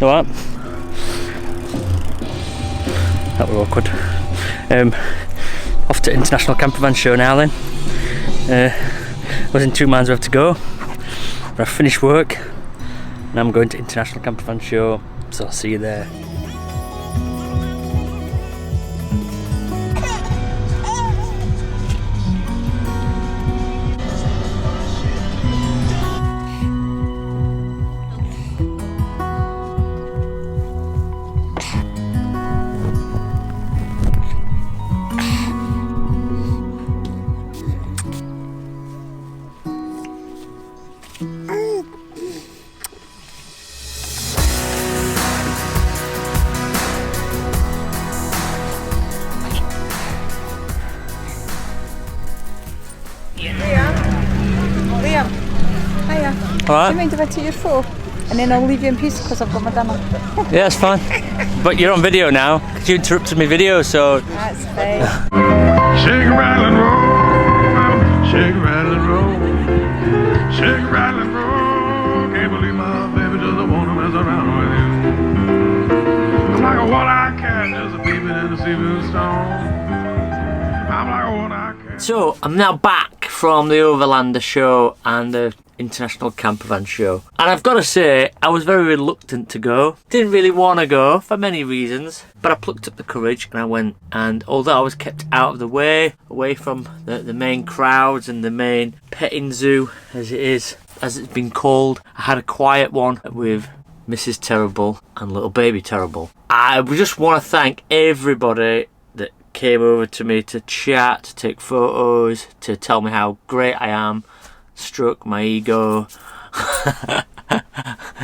what? That was awkward. Off to International Campervan show now then. Was in 2 minds where to go. But I've finished work. Now I'm going to International Campervan show. So I'll see you there. Liam, hiya. Alright. Do you mind if I take your phone? And then I'll leave you in peace because I've got my dinner. Yeah, it's fine. But you're on video now, because you interrupted my video, so... That's fine. Shake, rattle and roll, shake, rattle and roll, shake, rattle and roll. Can't believe my baby doesn't want to mess around with you. I'm like a one-eyed cat, just a peeping in the seafood stone. I'm like a one-eyed cat. So, I'm now back from the Overlander show and the International Campervan show. And I've got to say, I was very reluctant to go. Didn't really want to go for many reasons. But I plucked up the courage and I went. And although I was kept out of the way, away from the main crowds and the main petting zoo, as it's been called, I had a quiet one with Mrs. Terrible and little baby Terrible. I just want to thank everybody that came over to me to chat, to take photos, to tell me how great I am. Stroke my ego.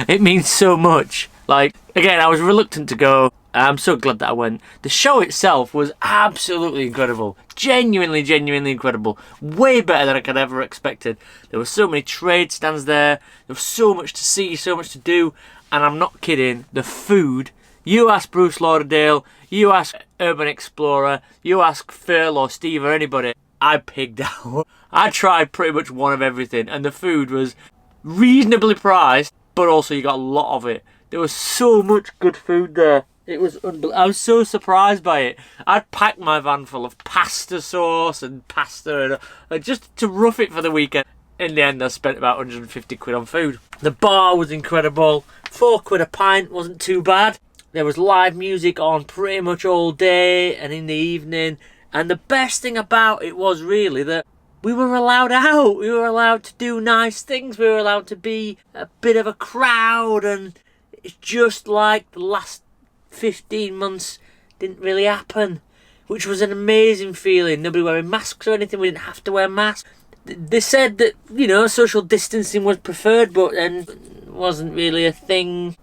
It means so much. Like, again, I was reluctant to go. I'm so glad that I went. The show itself was absolutely incredible. Genuinely incredible. Way better than I could ever expected. There were so many trade stands there. There was so much to see, so much to do. And I'm not kidding. The food. You ask Bruce Lauderdale, you ask Urban Explorer, you ask Phil or Steve or anybody. I pigged out. I tried pretty much one of everything, and the food was reasonably priced, but also you got a lot of it. There was so much good food there. It was I was so surprised by it. I'd packed my van full of pasta sauce and pasta and just to rough it for the weekend. In the end, I spent about 150 quid on food. The bar was incredible. 4 quid a pint wasn't too bad. There was live music on pretty much all day and in the evening. And the best thing about it was really that we were allowed out. We were allowed to do nice things. We were allowed to be a bit of a crowd. And it's just like the last 15 months didn't really happen. Which was an amazing feeling. Nobody wearing masks or anything. We didn't have to wear masks. They said that, you know, social distancing was preferred, but then wasn't really a thing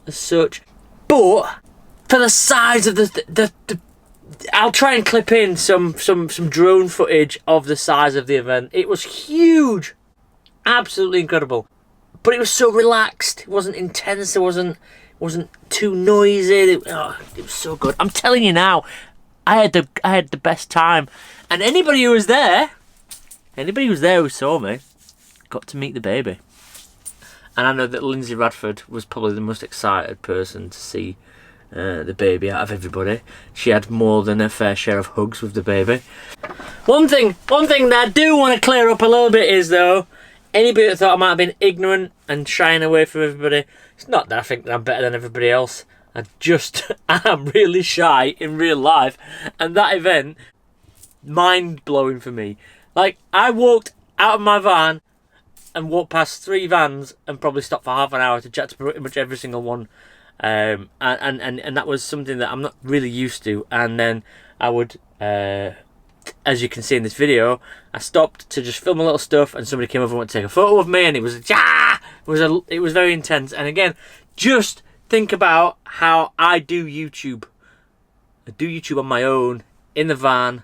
as such. But for the size of the I'll try and clip in some drone footage of the size of the event. It was huge. Absolutely incredible. But it was so relaxed. It wasn't intense. It wasn't too noisy. It was so good. I'm telling you now, I had the best time. And anybody who was there who saw me, got to meet the baby. And I know that Lindsay Radford was probably the most excited person to see the baby out of everybody. She had more than her fair share of hugs with the baby. One thing that I do want to clear up a little bit is, though, anybody that thought I might have been ignorant and shying away from everybody, it's not that I think that I'm better than everybody else. I am really shy in real life, and that event, mind-blowing for me. Like, I walked out of my van and walked past 3 vans and probably stopped for half an hour to chat to pretty much every single one. And that was something that I'm not really used to. And then I would, as you can see in this video, I stopped to just film a little stuff, and somebody came over and wanted to take a photo of me, and it was it was very intense. And again, just think about how I do YouTube. I do YouTube on my own in the van.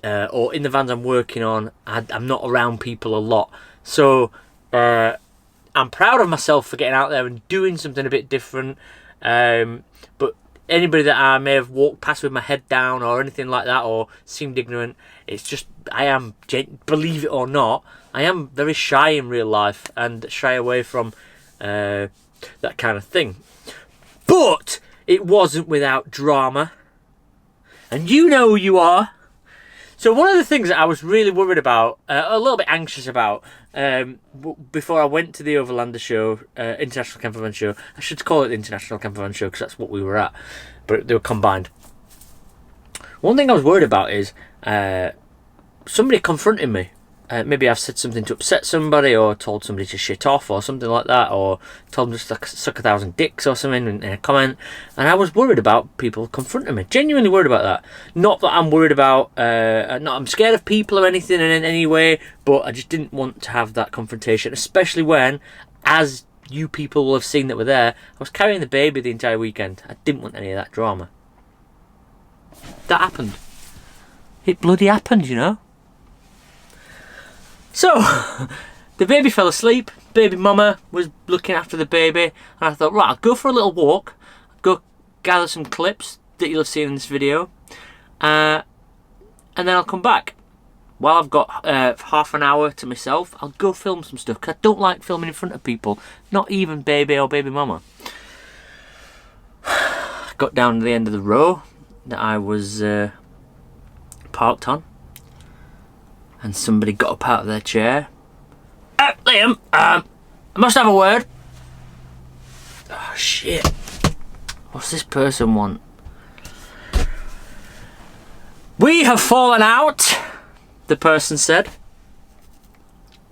Or in the vans I'm working on. I'm not around people a lot, so I'm proud of myself for getting out there and doing something a bit different. But anybody that I may have walked past with my head down or anything like that, or seemed ignorant, it's just I am, believe it or not, I am very shy in real life and shy away from that kind of thing. But it wasn't without drama. And you know who you are. So one of the things that I was really worried about, a little bit anxious about, before I went to the Overlander show, International Campervan show. I should call it the International Campervan show because that's what we were at. But they were combined. One thing I was worried about is somebody confronting me. Maybe I've said something to upset somebody, or told somebody to shit off, or something like that, or told them to suck 1,000 dicks or something in a comment. And I was worried about people confronting me. Genuinely worried about that. Not that I'm worried about, I'm scared of people or anything in any way, but I just didn't want to have that confrontation, especially when, as you people will have seen that were there, I was carrying the baby the entire weekend. I didn't want any of that drama. That happened. It bloody happened, you know. So, the baby fell asleep, baby mama was looking after the baby, and I thought, right, I'll go for a little walk, go gather some clips that you'll have seen in this video, and then I'll come back. While I've got half an hour to myself, I'll go film some stuff, because I don't like filming in front of people, not even baby or baby mama. Got down to the end of the row that I was parked on. And somebody got up out of their chair. Liam, I must have a word. Oh, shit. What's this person want? We have fallen out, the person said.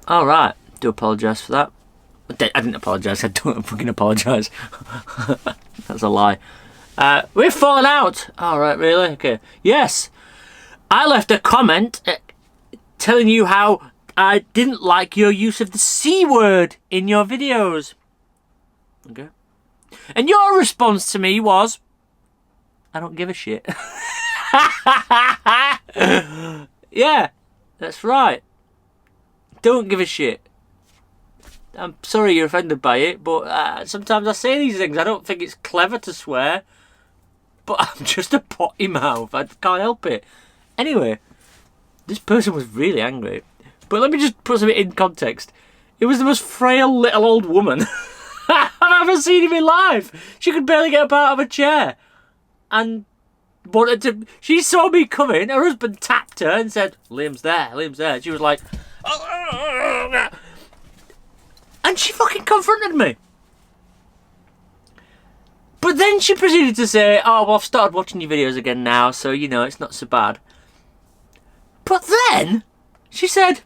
All right, do apologise for that. I didn't apologise, I don't fucking apologise. That's a lie. We've fallen out. All right, really? Okay. Yes, I left a comment telling you how I didn't like your use of the C word in your videos. Okay. And your response to me was, I don't give a shit. Yeah, that's right. Don't give a shit. I'm sorry you're offended by it, but sometimes I say these things. I don't think it's clever to swear, but I'm just a potty mouth. I can't help it. Anyway, this person was really angry. But let me just put something in context. It was the most frail little old woman I've ever seen in my life. She could barely get up out of a chair. And wanted to... She saw me coming. Her husband tapped her and said, Liam's there, Liam's there. She was like... And she fucking confronted me. But then she proceeded to say, oh, well, I've started watching your videos again now, so, you know, it's not so bad. But then she said,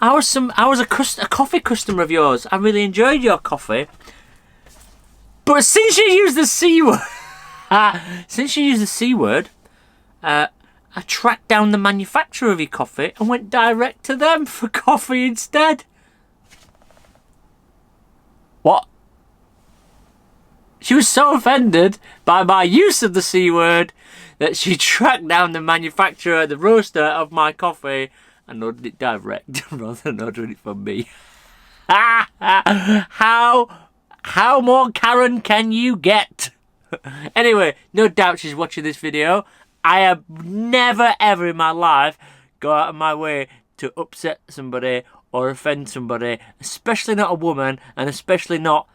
I was a coffee customer of yours. I really enjoyed your coffee. But since you used the C word, I tracked down the manufacturer of your coffee and went direct to them for coffee instead. What? She was so offended by my use of the C word that she tracked down the manufacturer, the roaster of my coffee, and ordered it direct rather than ordering it from me. How more Karen can you get? Anyway, no doubt she's watching this video. I have never ever in my life go out of my way to upset somebody or offend somebody, especially not a woman, and especially not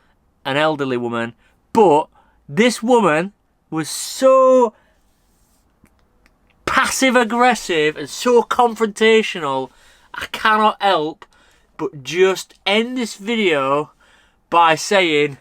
an elderly woman. But this woman was so passive-aggressive and so confrontational, I cannot help but just end this video by saying...